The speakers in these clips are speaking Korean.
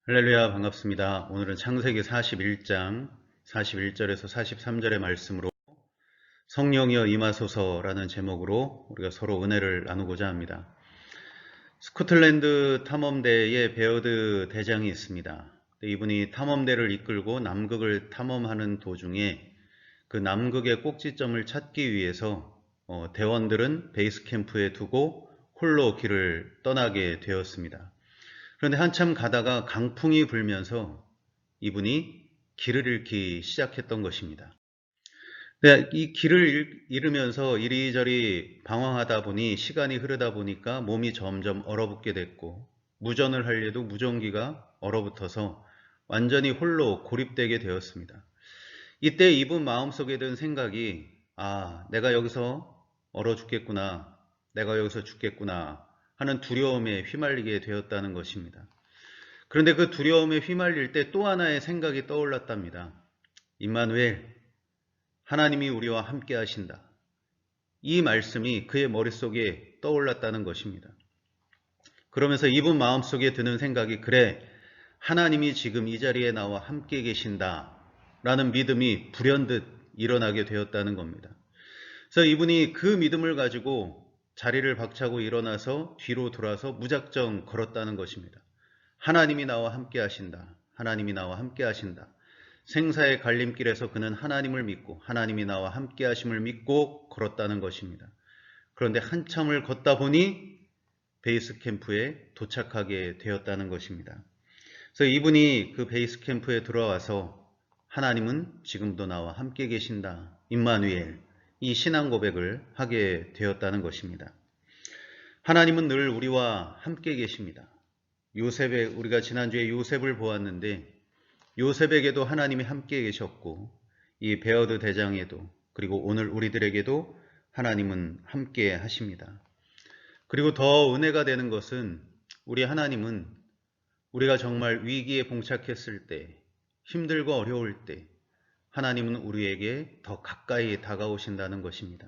할렐루야, 반갑습니다. 오늘은 창세기 41장 41절에서 43절의 말씀으로 성령이여 임하소서라는 제목으로 우리가 서로 은혜를 나누고자 합니다. 스코틀랜드 탐험대에 베어드 대장이 있습니다. 이분이 탐험대를 이끌고 남극을 탐험하는 도중에 그 남극의 꼭지점을 찾기 위해서 대원들은 베이스 캠프에 두고 홀로 길을 떠나게 되었습니다. 그런데 한참 가다가 강풍이 불면서 이분이 길을 잃기 시작했던 것입니다. 이 길을 잃으면서 이리저리 방황하다 보니 시간이 흐르다 보니까 몸이 점점 얼어붙게 됐고 무전을 하려도 무전기가 얼어붙어서 완전히 홀로 고립되게 되었습니다. 이때 이분 마음속에 든 생각이 내가 여기서 얼어 죽겠구나. 내가 여기서 죽겠구나 하는 두려움에 휘말리게 되었다는 것입니다. 그런데 그 두려움에 휘말릴 때 또 하나의 생각이 떠올랐답니다. 임마누엘, 하나님이 우리와 함께 하신다. 이 말씀이 그의 머릿속에 떠올랐다는 것입니다. 그러면서 이분 마음속에 드는 생각이 그래, 하나님이 지금 이 자리에 나와 함께 계신다 라는 믿음이 불현듯 일어나게 되었다는 겁니다. 그래서 이분이 그 믿음을 가지고 자리를 박차고 일어나서 뒤로 돌아서 무작정 걸었다는 것입니다. 하나님이 나와 함께 하신다. 하나님이 나와 함께 하신다. 생사의 갈림길에서 그는 하나님을 믿고 하나님이 나와 함께 하심을 믿고 걸었다는 것입니다. 그런데 한참을 걷다 보니 베이스 캠프에 도착하게 되었다는 것입니다. 그래서 이분이 그 베이스 캠프에 들어와서 하나님은 지금도 나와 함께 계신다. 임마누엘. 이 신앙 고백을 하게 되었다는 것입니다. 하나님은 늘 우리와 함께 계십니다. 우리가 지난주에 요셉을 보았는데 요셉에게도 하나님이 함께 계셨고 이 베어드 대장에도 그리고 오늘 우리들에게도 하나님은 함께 하십니다. 그리고 더 은혜가 되는 것은 우리 하나님은 우리가 정말 위기에 봉착했을 때 힘들고 어려울 때 하나님은 우리에게 더 가까이 다가오신다는 것입니다.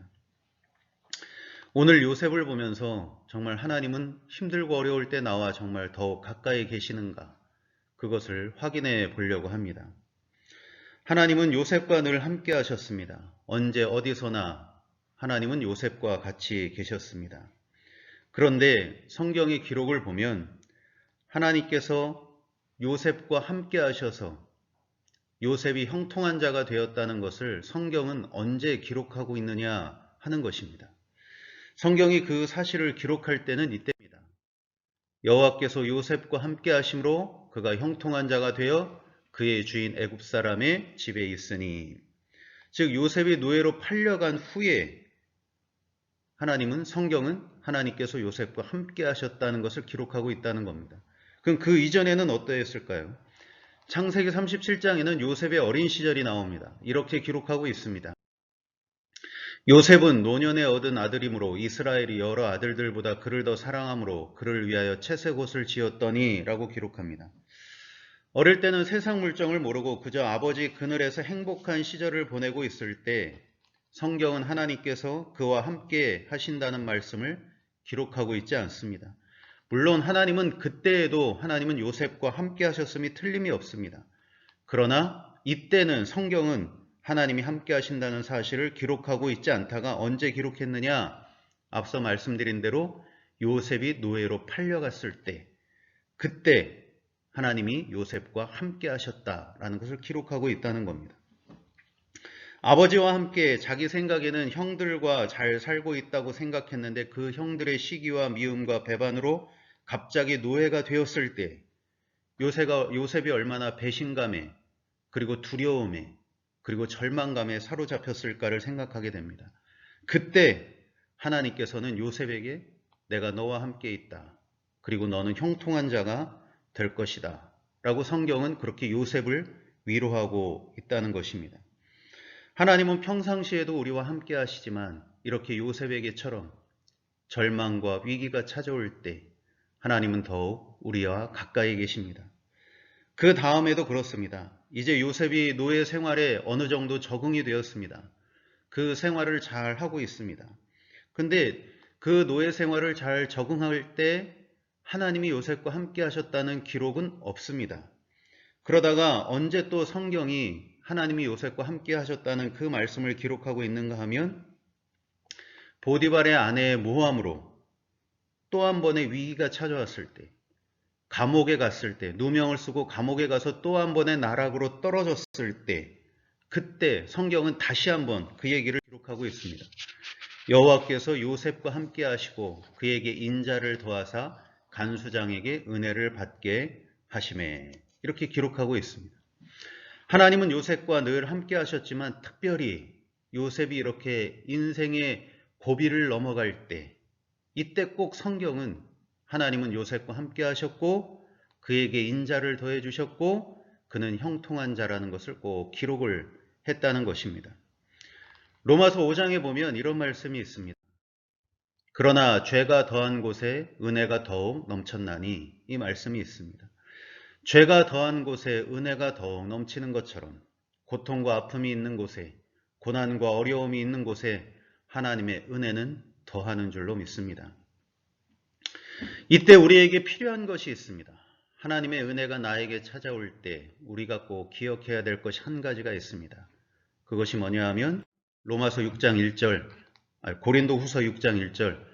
오늘 요셉을 보면서 정말 하나님은 힘들고 어려울 때 나와 정말 더 가까이 계시는가 그것을 확인해 보려고 합니다. 하나님은 요셉과 늘 함께 하셨습니다. 언제 어디서나 하나님은 요셉과 같이 계셨습니다. 그런데 성경의 기록을 보면 하나님께서 요셉과 함께 하셔서 요셉이 형통한 자가 되었다는 것을 성경은 언제 기록하고 있느냐 하는 것입니다. 성경이 그 사실을 기록할 때는 이때입니다. 여호와께서 요셉과 함께 하심으로 그가 형통한 자가 되어 그의 주인 애굽 사람의 집에 있으니, 즉 요셉이 노예로 팔려간 후에 성경은 하나님께서 요셉과 함께 하셨다는 것을 기록하고 있다는 겁니다. 그럼 그 이전에는 어떠했을까요? 창세기 37장에는 요셉의 어린 시절이 나옵니다. 이렇게 기록하고 있습니다. 요셉은 노년에 얻은 아들이므로 이스라엘이 여러 아들들보다 그를 더 사랑함으로 그를 위하여 채색옷을 지었더니 라고 기록합니다. 어릴 때는 세상 물정을 모르고 그저 아버지 그늘에서 행복한 시절을 보내고 있을 때 성경은 하나님께서 그와 함께 하신다는 말씀을 기록하고 있지 않습니다. 물론 그때에도 하나님은 요셉과 함께 하셨음이 틀림이 없습니다. 그러나 이때는 성경은 하나님이 함께 하신다는 사실을 기록하고 있지 않다가 언제 기록했느냐? 앞서 말씀드린 대로 요셉이 노예로 팔려갔을 때, 그때 하나님이 요셉과 함께 하셨다라는 것을 기록하고 있다는 겁니다. 아버지와 함께 자기 생각에는 형들과 잘 살고 있다고 생각했는데 그 형들의 시기와 미움과 배반으로 갑자기 노예가 되었을 때 요셉이 얼마나 배신감에 그리고 두려움에 그리고 절망감에 사로잡혔을까를 생각하게 됩니다. 그때 하나님께서는 요셉에게 내가 너와 함께 있다. 그리고 너는 형통한 자가 될 것이다. 라고 성경은 그렇게 요셉을 위로하고 있다는 것입니다. 하나님은 평상시에도 우리와 함께 하시지만 이렇게 요셉에게처럼 절망과 위기가 찾아올 때 하나님은 더욱 우리와 가까이 계십니다. 그 다음에도 그렇습니다. 이제 요셉이 노예 생활에 어느 정도 적응이 되었습니다. 그 생활을 잘 하고 있습니다. 근데 그 노예 생활을 잘 적응할 때 하나님이 요셉과 함께 하셨다는 기록은 없습니다. 그러다가 언제 또 성경이 하나님이 요셉과 함께 하셨다는 그 말씀을 기록하고 있는가 하면 보디발의 아내의 모함으로 또 한 번의 위기가 찾아왔을 때, 감옥에 갔을 때, 누명을 쓰고 감옥에 가서 또 한 번의 나락으로 떨어졌을 때, 그때 성경은 다시 한번 그 얘기를 기록하고 있습니다. 여호와께서 요셉과 함께 하시고 그에게 인자를 더하사 간수장에게 은혜를 받게 하시매, 이렇게 기록하고 있습니다. 하나님은 요셉과 늘 함께 하셨지만 특별히 요셉이 이렇게 인생의 고비를 넘어갈 때, 이때 꼭 성경은 하나님은 요셉과 함께 하셨고 그에게 인자를 더해 주셨고 그는 형통한 자라는 것을 꼭 기록을 했다는 것입니다. 로마서 5장에 보면 이런 말씀이 있습니다. 그러나 죄가 더한 곳에 은혜가 더욱 넘쳤나니, 이 말씀이 있습니다. 죄가 더한 곳에 은혜가 더욱 넘치는 것처럼 고통과 아픔이 있는 곳에, 고난과 어려움이 있는 곳에 하나님의 은혜는 더하는 줄로 믿습니다. 이때 우리에게 필요한 것이 있습니다. 하나님의 은혜가 나에게 찾아올 때 우리가 꼭 기억해야 될 것이 한 가지가 있습니다. 그것이 뭐냐 하면 로마서 6장 1절, 고린도 후서 6장 1절,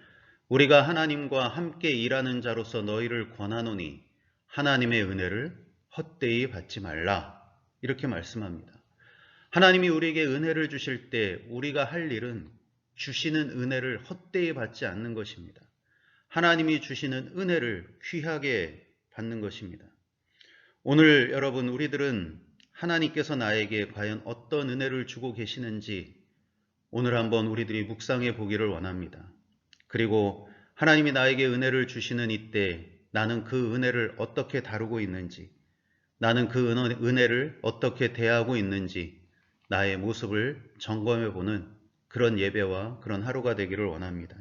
우리가 하나님과 함께 일하는 자로서 너희를 권하노니 하나님의 은혜를 헛되이 받지 말라, 이렇게 말씀합니다. 하나님이 우리에게 은혜를 주실 때 우리가 할 일은 주시는 은혜를 헛되이 받지 않는 것입니다. 하나님이 주시는 은혜를 귀하게 받는 것입니다. 오늘 여러분, 우리들은 하나님께서 나에게 과연 어떤 은혜를 주고 계시는지 오늘 한번 우리들이 묵상해 보기를 원합니다. 그리고 하나님이 나에게 은혜를 주시는 이때 나는 그 은혜를 어떻게 다루고 있는지, 나는 그 은혜를 어떻게 대하고 있는지 나의 모습을 점검해 보는 그런 예배와 그런 하루가 되기를 원합니다.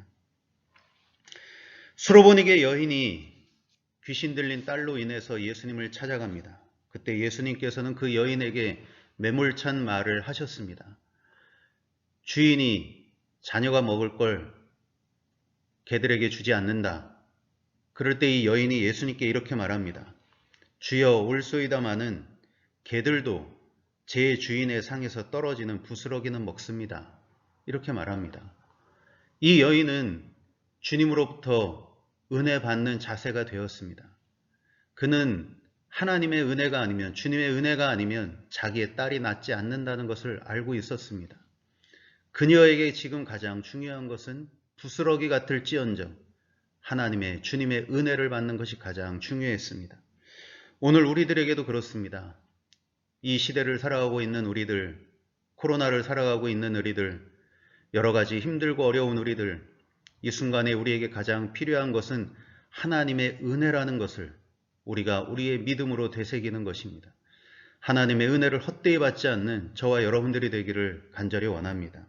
수로보니게 여인이 귀신 들린 딸로 인해서 예수님을 찾아갑니다. 그때 예수님께서는 그 여인에게 매몰찬 말을 하셨습니다. 주인이 자녀가 먹을 걸 개들에게 주지 않는다. 그럴 때 이 여인이 예수님께 이렇게 말합니다. 주여, 올소이다마는 개들도 제 주인의 상에서 떨어지는 부스러기는 먹습니다. 이렇게 말합니다. 이 여인은 주님으로부터 은혜 받는 자세가 되었습니다. 그는 하나님의 은혜가 아니면, 주님의 은혜가 아니면 자기의 딸이 낫지 않는다는 것을 알고 있었습니다. 그녀에게 지금 가장 중요한 것은 부스러기 같을지언정 하나님의, 주님의 은혜를 받는 것이 가장 중요했습니다. 오늘 우리들에게도 그렇습니다. 이 시대를 살아가고 있는 우리들, 코로나를 살아가고 있는 우리들, 여러 가지 힘들고 어려운 우리들, 이 순간에 우리에게 가장 필요한 것은 하나님의 은혜라는 것을 우리가 우리의 믿음으로 되새기는 것입니다. 하나님의 은혜를 헛되이 받지 않는 저와 여러분들이 되기를 간절히 원합니다.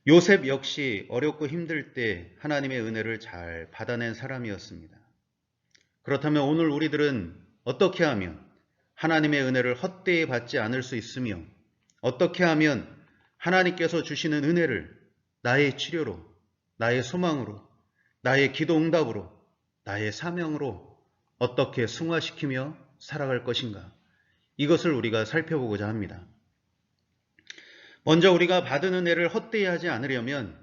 요셉 역시 어렵고 힘들 때 하나님의 은혜를 잘 받아낸 사람이었습니다. 그렇다면 오늘 우리들은 어떻게 하면 하나님의 은혜를 헛되이 받지 않을 수 있으며, 어떻게 하면 하나님께서 주시는 은혜를 나의 치료로, 나의 소망으로, 나의 기도 응답으로, 나의 사명으로 어떻게 승화시키며 살아갈 것인가, 이것을 우리가 살펴보고자 합니다. 먼저 우리가 받은 은혜를 헛되이 하지 않으려면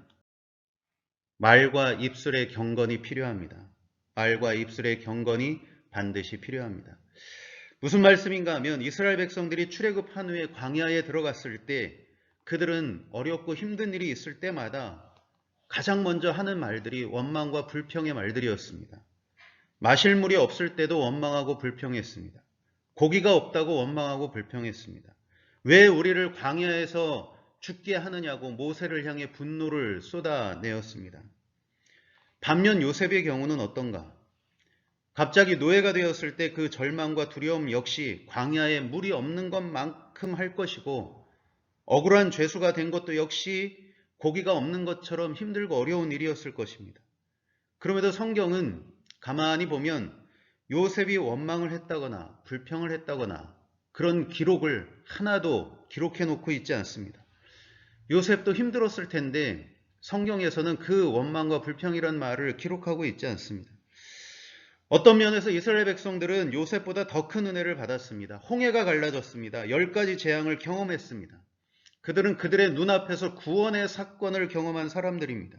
말과 입술의 경건이 필요합니다. 말과 입술의 경건이 반드시 필요합니다. 무슨 말씀인가 하면 이스라엘 백성들이 출애굽한 후에 광야에 들어갔을 때 그들은 어렵고 힘든 일이 있을 때마다 가장 먼저 하는 말들이 원망과 불평의 말들이었습니다. 마실 물이 없을 때도 원망하고 불평했습니다. 고기가 없다고 원망하고 불평했습니다. 왜 우리를 광야에서 죽게 하느냐고 모세를 향해 분노를 쏟아내었습니다. 반면 요셉의 경우는 어떤가? 갑자기 노예가 되었을 때 그 절망과 두려움 역시 광야에 물이 없는 것만큼 할 것이고, 억울한 죄수가 된 것도 역시 고기가 없는 것처럼 힘들고 어려운 일이었을 것입니다. 그럼에도 성경은 가만히 보면 요셉이 원망을 했다거나 불평을 했다거나 그런 기록을 하나도 기록해 놓고 있지 않습니다. 요셉도 힘들었을 텐데 성경에서는 그 원망과 불평이란 말을 기록하고 있지 않습니다. 어떤 면에서 이스라엘 백성들은 요셉보다 더 큰 은혜를 받았습니다. 홍해가 갈라졌습니다. 10가지 재앙을 경험했습니다. 그들은 그들의 눈앞에서 구원의 사건을 경험한 사람들입니다.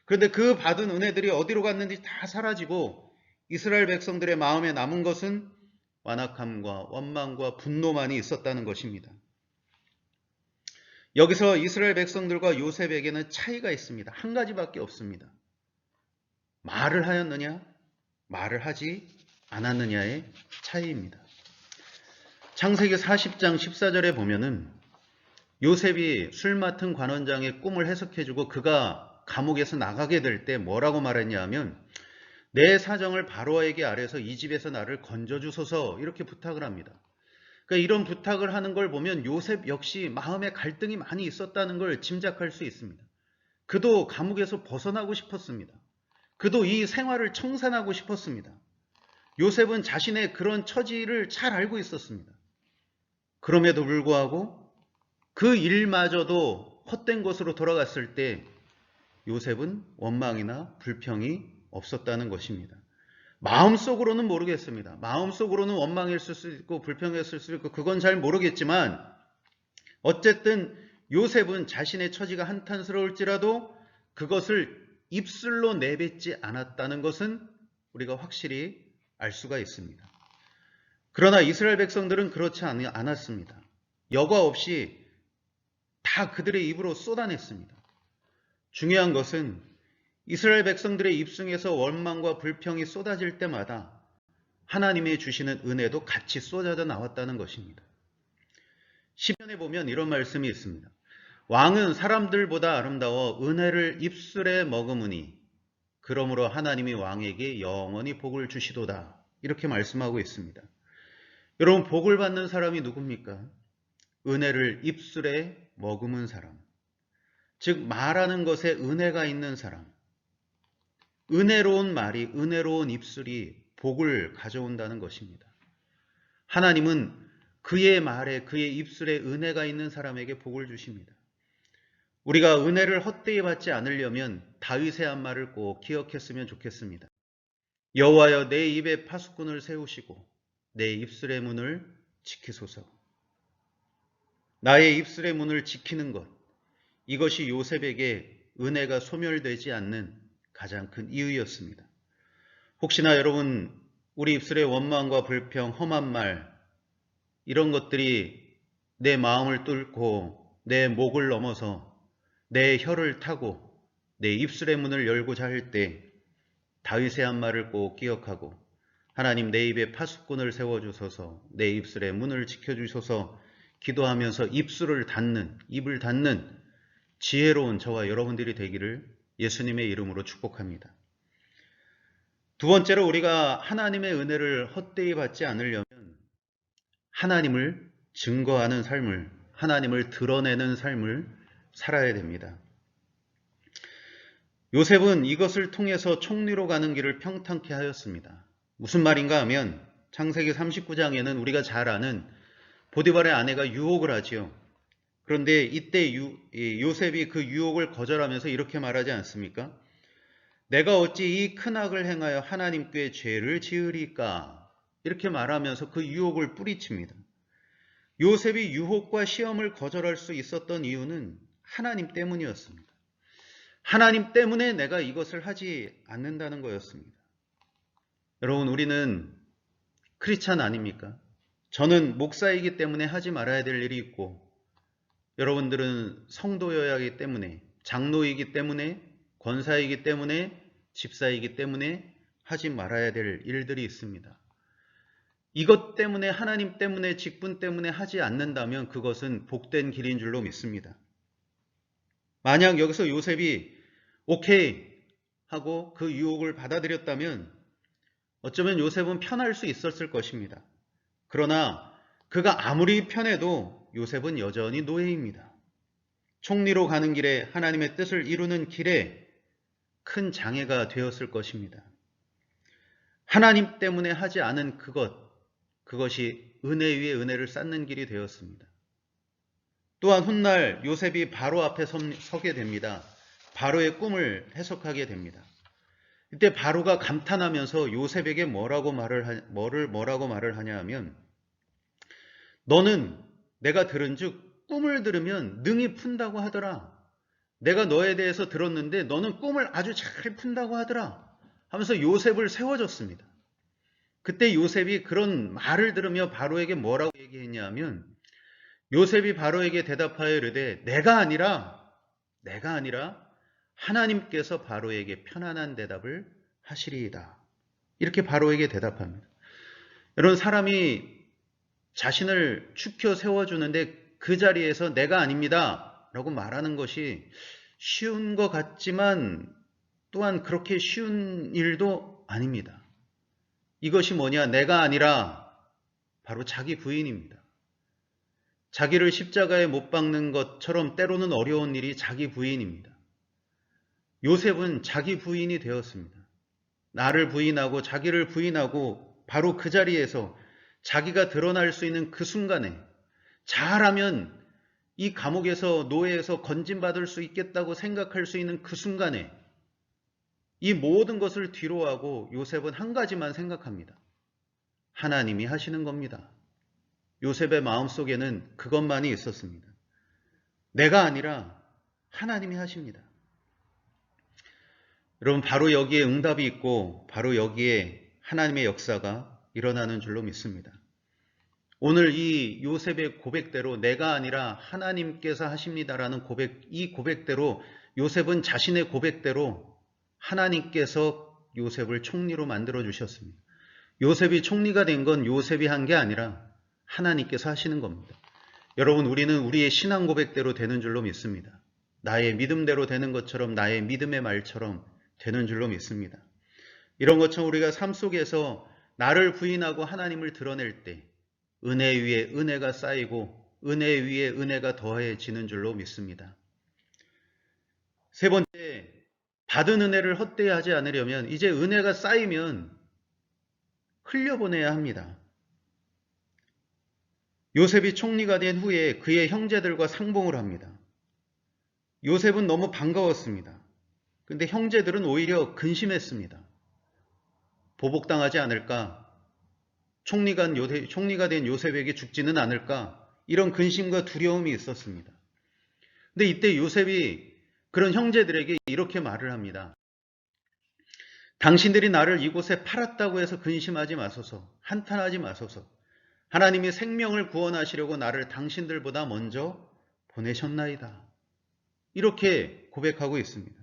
그런데 그 받은 은혜들이 어디로 갔는지 다 사라지고 이스라엘 백성들의 마음에 남은 것은 완악함과 원망과 분노만이 있었다는 것입니다. 여기서 이스라엘 백성들과 요셉에게는 차이가 있습니다. 한 가지밖에 없습니다. 말을 하였느냐, 말을 하지 않았느냐의 차이입니다. 창세기 40장 14절에 보면은 요셉이 술 맡은 관원장의 꿈을 해석해주고 그가 감옥에서 나가게 될 때 뭐라고 말했냐 하면 내 사정을 바로에게 아뢰서 이 집에서 나를 건져주소서 이렇게 부탁을 합니다. 그러니까 이런 부탁을 하는 걸 보면 요셉 역시 마음에 갈등이 많이 있었다는 걸 짐작할 수 있습니다. 그도 감옥에서 벗어나고 싶었습니다. 그도 이 생활을 청산하고 싶었습니다. 요셉은 자신의 그런 처지를 잘 알고 있었습니다. 그럼에도 불구하고 그 일마저도 헛된 것으로 돌아갔을 때 요셉은 원망이나 불평이 없었다는 것입니다. 마음속으로는 모르겠습니다. 마음속으로는 원망했을 수 있고 불평했을 수 있고 그건 잘 모르겠지만 어쨌든 요셉은 자신의 처지가 한탄스러울지라도 그것을 입술로 내뱉지 않았다는 것은 우리가 확실히 알 수가 있습니다. 그러나 이스라엘 백성들은 그렇지 않았습니다. 여과 없이 다 그들의 입으로 쏟아냈습니다. 중요한 것은 이스라엘 백성들의 입속에서 원망과 불평이 쏟아질 때마다 하나님이 주시는 은혜도 같이 쏟아져 나왔다는 것입니다. 시편에 보면 이런 말씀이 있습니다. 왕은 사람들보다 아름다워 은혜를 입술에 머금으니 그러므로 하나님이 왕에게 영원히 복을 주시도다. 이렇게 말씀하고 있습니다. 여러분, 복을 받는 사람이 누굽니까? 은혜를 입술에 머금은 사람. 즉 말하는 것에 은혜가 있는 사람. 은혜로운 말이, 은혜로운 입술이 복을 가져온다는 것입니다. 하나님은 그의 말에, 그의 입술에 은혜가 있는 사람에게 복을 주십니다. 우리가 은혜를 헛되이 받지 않으려면 다윗의 한 말을 꼭 기억했으면 좋겠습니다. 여호와여 내 입에 파수꾼을 세우시고 내 입술의 문을 지키소서. 나의 입술의 문을 지키는 것, 이것이 요셉에게 은혜가 소멸되지 않는 가장 큰 이유였습니다. 혹시나 여러분 우리 입술의 원망과 불평, 험한 말 이런 것들이 내 마음을 뚫고 내 목을 넘어서 내 혀를 타고 내 입술의 문을 열고자 할 때 다윗의 한 말을 꼭 기억하고 하나님 내 입에 파수꾼을 세워주소서 내 입술의 문을 지켜주소서 기도하면서 입을 닫는 지혜로운 저와 여러분들이 되기를 예수님의 이름으로 축복합니다. 두 번째로 우리가 하나님의 은혜를 헛되이 받지 않으려면 하나님을 증거하는 삶을, 하나님을 드러내는 삶을 살아야 됩니다. 요셉은 이것을 통해서 총리로 가는 길을 평탄케 하였습니다. 무슨 말인가 하면 창세기 39장에는 우리가 잘 아는 보디발의 아내가 유혹을 하지요. 그런데 이때 요셉이 그 유혹을 거절하면서 이렇게 말하지 않습니까? 내가 어찌 이 큰 악을 행하여 하나님께 죄를 지으리까? 이렇게 말하면서 그 유혹을 뿌리칩니다. 요셉이 유혹과 시험을 거절할 수 있었던 이유는 하나님 때문이었습니다. 하나님 때문에 내가 이것을 하지 않는다는 거였습니다. 여러분, 우리는 크리스찬 아닙니까? 저는 목사이기 때문에 하지 말아야 될 일이 있고 여러분들은 성도여야 하기 때문에 장로이기 때문에 권사이기 때문에 집사이기 때문에 하지 말아야 될 일들이 있습니다. 이것 때문에 하나님 때문에 직분 때문에 하지 않는다면 그것은 복된 길인 줄로 믿습니다. 만약 여기서 요셉이 오케이 하고 그 유혹을 받아들였다면 어쩌면 요셉은 편할 수 있었을 것입니다. 그러나 그가 아무리 편해도 요셉은 여전히 노예입니다. 총리로 가는 길에 하나님의 뜻을 이루는 길에 큰 장애가 되었을 것입니다. 하나님 때문에 하지 않은 그것이 은혜 위에 은혜를 쌓는 길이 되었습니다. 또한 훗날 요셉이 바로 앞에 서게 됩니다. 바로의 꿈을 해석하게 됩니다. 이때 바로가 감탄하면서 요셉에게 뭐라고 말을 하냐 하면, 너는 내가 들은즉 꿈을 들으면 능히 푼다고 하더라. 내가 너에 대해서 들었는데 너는 꿈을 아주 잘 푼다고 하더라 하면서 요셉을 세워줬습니다. 그때 요셉이 그런 말을 들으며 바로에게 뭐라고 얘기했냐 하면, 요셉이 바로에게 대답하여 이르되 내가 아니라 하나님께서 바로에게 편안한 대답을 하시리이다. 이렇게 바로에게 대답합니다. 여러분, 사람이 자신을 축혀 세워주는데 그 자리에서 내가 아닙니다 라고 말하는 것이 쉬운 것 같지만 또한 그렇게 쉬운 일도 아닙니다. 이것이 뭐냐? 내가 아니라 바로 자기 부인입니다. 자기를 십자가에 못 박는 것처럼 때로는 어려운 일이 자기 부인입니다. 요셉은 자기 부인이 되었습니다. 나를 부인하고 자기를 부인하고 바로 그 자리에서 자기가 드러날 수 있는 그 순간에, 잘하면 이 감옥에서 노예에서 건진받을 수 있겠다고 생각할 수 있는 그 순간에 이 모든 것을 뒤로하고 요셉은 한 가지만 생각합니다. 하나님이 하시는 겁니다. 요셉의 마음속에는 그것만이 있었습니다. 내가 아니라 하나님이 하십니다. 여러분, 바로 여기에 응답이 있고 바로 여기에 하나님의 역사가 일어나는 줄로 믿습니다. 오늘 이 요셉의 고백대로 내가 아니라 하나님께서 하십니다라는 이 고백대로 요셉은 자신의 고백대로 하나님께서 요셉을 총리로 만들어 주셨습니다. 요셉이 총리가 된 건 요셉이 한 게 아니라 하나님께서 하시는 겁니다. 여러분, 우리는 우리의 신앙 고백대로 되는 줄로 믿습니다. 나의 믿음대로 되는 것처럼, 나의 믿음의 말처럼 되는 줄로 믿습니다. 이런 것처럼 우리가 삶 속에서 나를 부인하고 하나님을 드러낼 때 은혜 위에 은혜가 쌓이고 은혜 위에 은혜가 더해지는 줄로 믿습니다. 세 번째, 받은 은혜를 헛되이 하지 않으려면 이제 은혜가 쌓이면 흘려보내야 합니다. 요셉이 총리가 된 후에 그의 형제들과 상봉을 합니다. 요셉은 너무 반가웠습니다. 근데 형제들은 오히려 근심했습니다. 보복당하지 않을까? 총리가 된 요셉에게 죽지는 않을까? 이런 근심과 두려움이 있었습니다. 근데 이때 요셉이 그런 형제들에게 이렇게 말을 합니다. 당신들이 나를 이곳에 팔았다고 해서 근심하지 마소서, 한탄하지 마소서. 하나님이 생명을 구원하시려고 나를 당신들보다 먼저 보내셨나이다. 이렇게 고백하고 있습니다.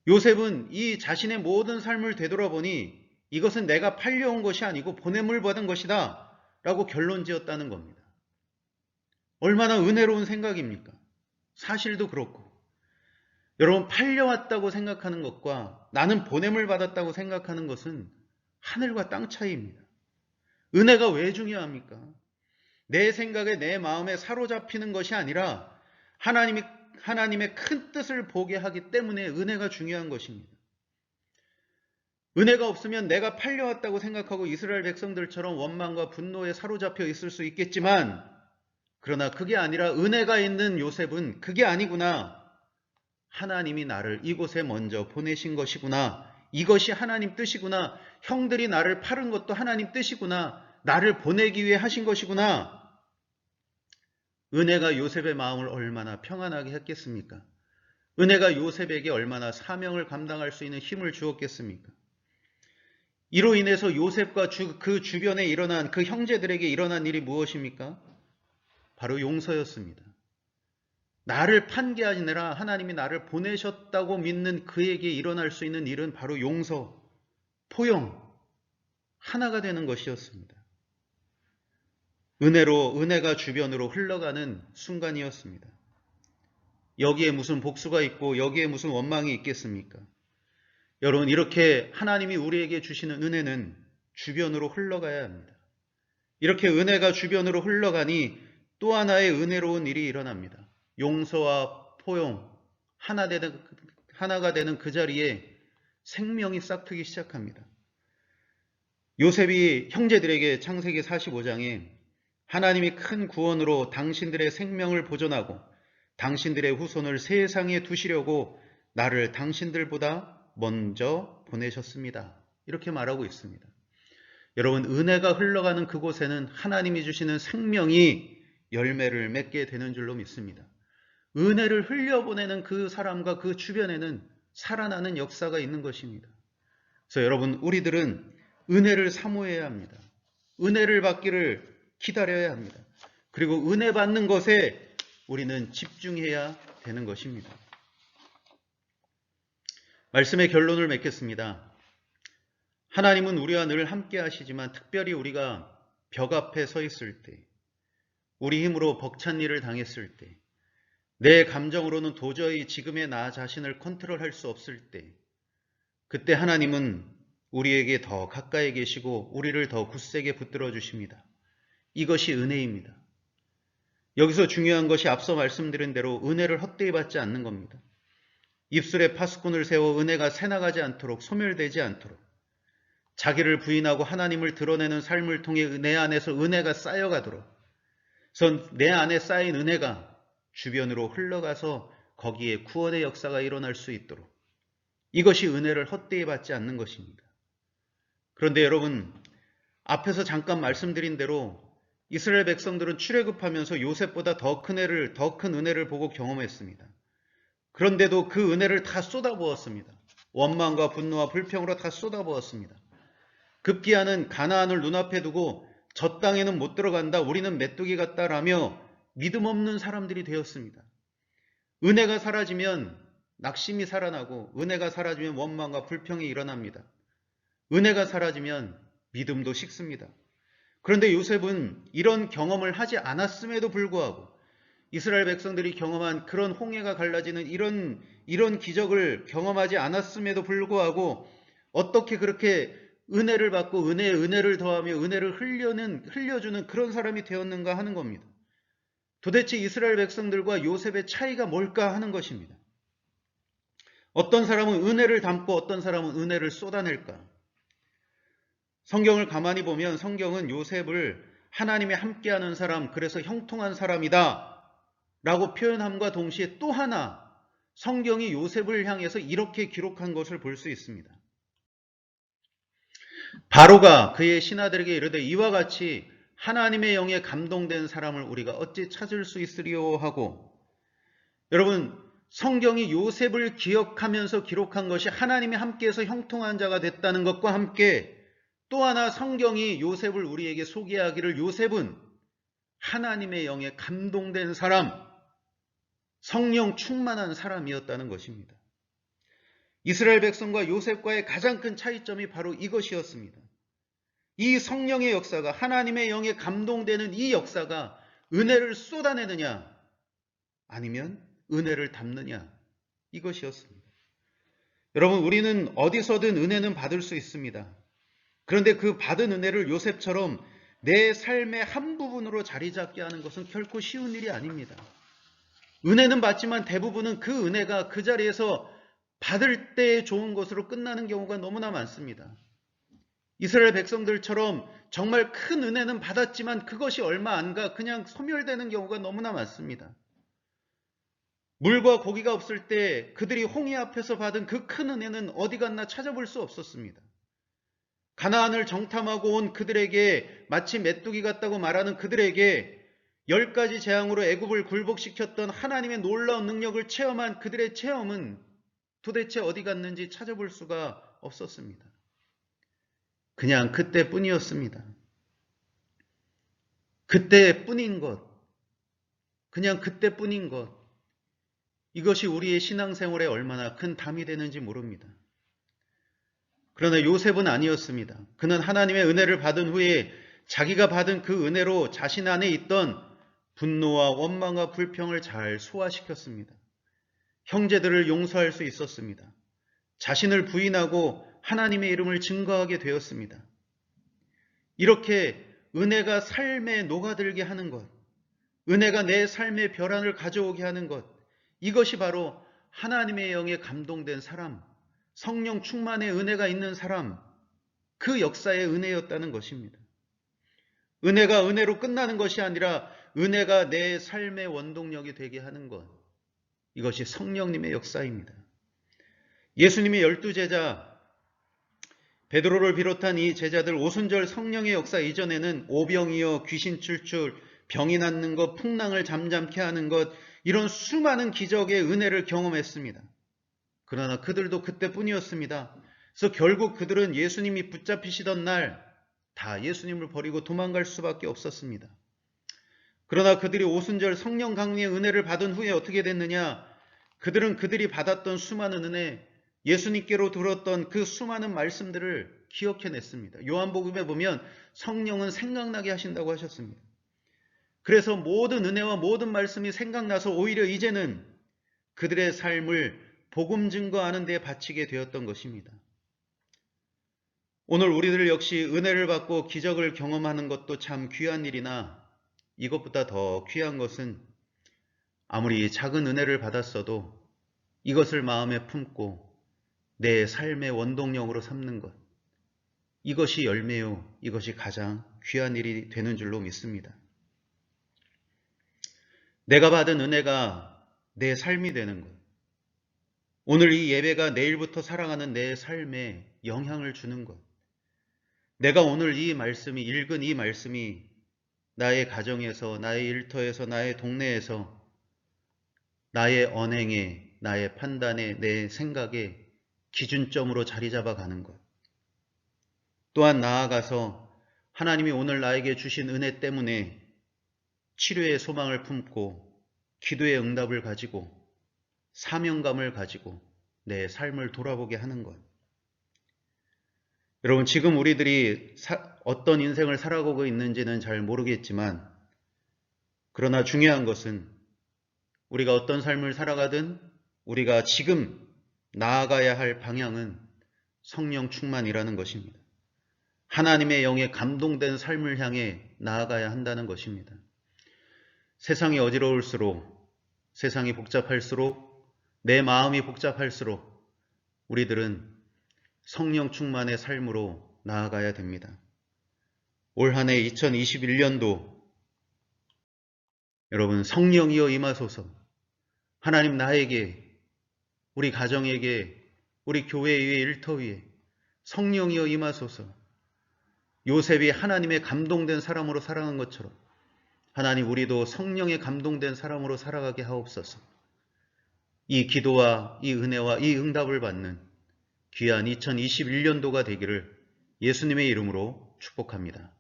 요셉은 이 자신의 모든 삶을 되돌아보니 이것은 내가 팔려온 것이 아니고 보냄을 받은 것이다 라고 결론 지었다는 겁니다. 얼마나 은혜로운 생각입니까? 사실도 그렇고, 여러분, 팔려왔다고 생각하는 것과 나는 보냄을 받았다고 생각하는 것은 하늘과 땅 차이입니다. 은혜가 왜 중요합니까? 내 생각에 내 마음에 사로잡히는 것이 아니라 하나님의 큰 뜻을 보게 하기 때문에 은혜가 중요한 것입니다. 은혜가 없으면 내가 팔려왔다고 생각하고 이스라엘 백성들처럼 원망과 분노에 사로잡혀 있을 수 있겠지만, 그러나 그게 아니라 은혜가 있는 요셉은 그게 아니구나. 하나님이 나를 이곳에 먼저 보내신 것이구나. 이것이 하나님 뜻이구나. 형들이 나를 팔은 것도 하나님 뜻이구나. 나를 보내기 위해 하신 것이구나. 은혜가 요셉의 마음을 얼마나 평안하게 했겠습니까? 은혜가 요셉에게 얼마나 사명을 감당할 수 있는 힘을 주었겠습니까? 이로 인해서 요셉과 그 주변에 일어난 그 형제들에게 일어난 일이 무엇입니까? 바로 용서였습니다. 나를 판 게 아니라 하나님이 나를 보내셨다고 믿는 그에게 일어날 수 있는 일은 바로 용서, 포용, 하나가 되는 것이었습니다. 은혜가 주변으로 흘러가는 순간이었습니다. 여기에 무슨 복수가 있고 여기에 무슨 원망이 있겠습니까? 여러분, 이렇게 하나님이 우리에게 주시는 은혜는 주변으로 흘러가야 합니다. 이렇게 은혜가 주변으로 흘러가니 또 하나의 은혜로운 일이 일어납니다. 용서와 포용, 하나가 되는 그 자리에 생명이 싹트기 시작합니다. 요셉이 형제들에게 창세기 45장에 하나님이 큰 구원으로 당신들의 생명을 보존하고 당신들의 후손을 세상에 두시려고 나를 당신들보다 먼저 보내셨습니다. 이렇게 말하고 있습니다. 여러분, 은혜가 흘러가는 그곳에는 하나님이 주시는 생명이 열매를 맺게 되는 줄로 믿습니다. 은혜를 흘려보내는 그 사람과 그 주변에는 살아나는 역사가 있는 것입니다. 그래서 여러분, 우리들은 은혜를 사모해야 합니다. 은혜를 받기를 기다려야 합니다. 그리고 은혜 받는 것에 우리는 집중해야 되는 것입니다. 말씀의 결론을 맺겠습니다. 하나님은 우리와 늘 함께 하시지만 특별히 우리가 벽 앞에 서 있을 때, 우리 힘으로 벅찬 일을 당했을 때, 내 감정으로는 도저히 지금의 나 자신을 컨트롤할 수 없을 때, 그때 하나님은 우리에게 더 가까이 계시고 우리를 더 굳세게 붙들어 주십니다. 이것이 은혜입니다. 여기서 중요한 것이 앞서 말씀드린 대로 은혜를 헛되이 받지 않는 겁니다. 입술에 파수꾼을 세워 은혜가 새나가지 않도록, 소멸되지 않도록, 자기를 부인하고 하나님을 드러내는 삶을 통해 내 안에서 은혜가 쌓여가도록, 그래서 내 안에 쌓인 은혜가 주변으로 흘러가서 거기에 구원의 역사가 일어날 수 있도록, 이것이 은혜를 헛되이 받지 않는 것입니다. 그런데 여러분, 앞에서 잠깐 말씀드린 대로 이스라엘 백성들은 출애굽하면서 요셉보다 더 큰 은혜를 보고 경험했습니다. 그런데도 그 은혜를 다 쏟아부었습니다. 원망과 분노와 불평으로 다 쏟아부었습니다. 급기야는 가나안을 눈앞에 두고 저 땅에는 못 들어간다, 우리는 메뚜기 같다라며 믿음 없는 사람들이 되었습니다. 은혜가 사라지면 낙심이 살아나고, 은혜가 사라지면 원망과 불평이 일어납니다. 은혜가 사라지면 믿음도 식습니다. 그런데 요셉은 이런 경험을 하지 않았음에도 불구하고, 이스라엘 백성들이 경험한 그런 홍해가 갈라지는 이런 기적을 경험하지 않았음에도 불구하고 어떻게 그렇게 은혜를 받고 은혜에 은혜를 더하며 은혜를 흘려주는 그런 사람이 되었는가 하는 겁니다. 도대체 이스라엘 백성들과 요셉의 차이가 뭘까 하는 것입니다. 어떤 사람은 은혜를 담고 어떤 사람은 은혜를 쏟아낼까? 성경을 가만히 보면 성경은 요셉을 하나님이 함께하는 사람, 그래서 형통한 사람이다 라고 표현함과 동시에 또 하나 성경이 요셉을 향해서 이렇게 기록한 것을 볼 수 있습니다. 바로가 그의 신하들에게 이르되 이와 같이 하나님의 영에 감동된 사람을 우리가 어찌 찾을 수 있으리요 하고, 여러분, 성경이 요셉을 기억하면서 기록한 것이 하나님이 함께해서 형통한 자가 됐다는 것과 함께 또 하나 성경이 요셉을 우리에게 소개하기를 요셉은 하나님의 영에 감동된 사람, 성령 충만한 사람이었다는 것입니다. 이스라엘 백성과 요셉과의 가장 큰 차이점이 바로 이것이었습니다. 이 성령의 역사가, 하나님의 영에 감동되는 이 역사가 은혜를 쏟아내느냐 아니면 은혜를 담느냐, 이것이었습니다. 여러분, 우리는 어디서든 은혜는 받을 수 있습니다. 그런데 그 받은 은혜를 요셉처럼 내 삶의 한 부분으로 자리 잡게 하는 것은 결코 쉬운 일이 아닙니다. 은혜는 받지만 대부분은 그 은혜가 그 자리에서 받을 때 좋은 것으로 끝나는 경우가 너무나 많습니다. 이스라엘 백성들처럼 정말 큰 은혜는 받았지만 그것이 얼마 안 가 그냥 소멸되는 경우가 너무나 많습니다. 물과 고기가 없을 때 그들이 홍해 앞에서 받은 그 큰 은혜는 어디 갔나 찾아볼 수 없었습니다. 가나안을 정탐하고 온 그들에게, 마치 메뚜기 같다고 말하는 그들에게 10가지 재앙으로 애굽을 굴복시켰던 하나님의 놀라운 능력을 체험한 그들의 체험은 도대체 어디 갔는지 찾아볼 수가 없었습니다. 그냥 그때뿐이었습니다. 그때뿐인 것, 그냥 그때뿐인 것, 이것이 우리의 신앙생활에 얼마나 큰 담이 되는지 모릅니다. 그러나 요셉은 아니었습니다. 그는 하나님의 은혜를 받은 후에 자기가 받은 그 은혜로 자신 안에 있던 분노와 원망과 불평을 잘 소화시켰습니다. 형제들을 용서할 수 있었습니다. 자신을 부인하고 하나님의 이름을 증거하게 되었습니다. 이렇게 은혜가 삶에 녹아들게 하는 것, 은혜가 내 삶의 변화를 가져오게 하는 것, 이것이 바로 하나님의 영에 감동된 사람, 성령 충만의 은혜가 있는 사람, 그 역사의 은혜였다는 것입니다. 은혜가 은혜로 끝나는 것이 아니라 은혜가 내 삶의 원동력이 되게 하는 것, 이것이 성령님의 역사입니다. 예수님의 12제자 베드로를 비롯한 이 제자들 오순절 성령의 역사 이전에는 오병이어 귀신 출출, 병이 낫는 것, 풍랑을 잠잠케 하는 것, 이런 수많은 기적의 은혜를 경험했습니다. 그러나 그들도 그때뿐이었습니다. 그래서 결국 그들은 예수님이 붙잡히시던 날 다 예수님을 버리고 도망갈 수밖에 없었습니다. 그러나 그들이 오순절 성령 강림의 은혜를 받은 후에 어떻게 됐느냐? 그들은 그들이 받았던 수많은 은혜, 예수님께로 들었던 그 수많은 말씀들을 기억해냈습니다. 요한복음에 보면 성령은 생각나게 하신다고 하셨습니다. 그래서 모든 은혜와 모든 말씀이 생각나서 오히려 이제는 그들의 삶을 복음 증거하는 데 바치게 되었던 것입니다. 오늘 우리들 역시 은혜를 받고 기적을 경험하는 것도 참 귀한 일이나 이것보다 더 귀한 것은 아무리 작은 은혜를 받았어도 이것을 마음에 품고 내 삶의 원동력으로 삼는 것, 이것이 열매요, 이것이 가장 귀한 일이 되는 줄로 믿습니다. 내가 받은 은혜가 내 삶이 되는 것, 오늘 이 예배가 내일부터 살아가는 내 삶에 영향을 주는 것, 내가 오늘 읽은 이 말씀이 나의 가정에서, 나의 일터에서, 나의 동네에서, 나의 언행에, 나의 판단에, 내 생각에 기준점으로 자리 잡아가는 것. 또한 나아가서 하나님이 오늘 나에게 주신 은혜 때문에 치료의 소망을 품고 기도의 응답을 가지고 사명감을 가지고 내 삶을 돌아보게 하는 것. 여러분, 지금 우리들이 어떤 인생을 살아가고 있는지는 잘 모르겠지만, 그러나 중요한 것은 우리가 어떤 삶을 살아가든 우리가 지금 나아가야 할 방향은 성령 충만이라는 것입니다. 하나님의 영에 감동된 삶을 향해 나아가야 한다는 것입니다. 세상이 어지러울수록, 세상이 복잡할수록, 내 마음이 복잡할수록 우리들은 성령 충만의 삶으로 나아가야 됩니다. 올 한 해 2021년도 여러분, 성령이여 임하소서. 하나님 나에게, 우리 가정에게, 우리 교회 위에, 일터 위에 성령이여 임하소서. 요셉이 하나님의 감동된 사람으로 살아간 것처럼 하나님, 우리도 성령에 감동된 사람으로 살아가게 하옵소서. 이 기도와 이 은혜와 이 응답을 받는 귀한 2021년도가 되기를 예수님의 이름으로 축복합니다.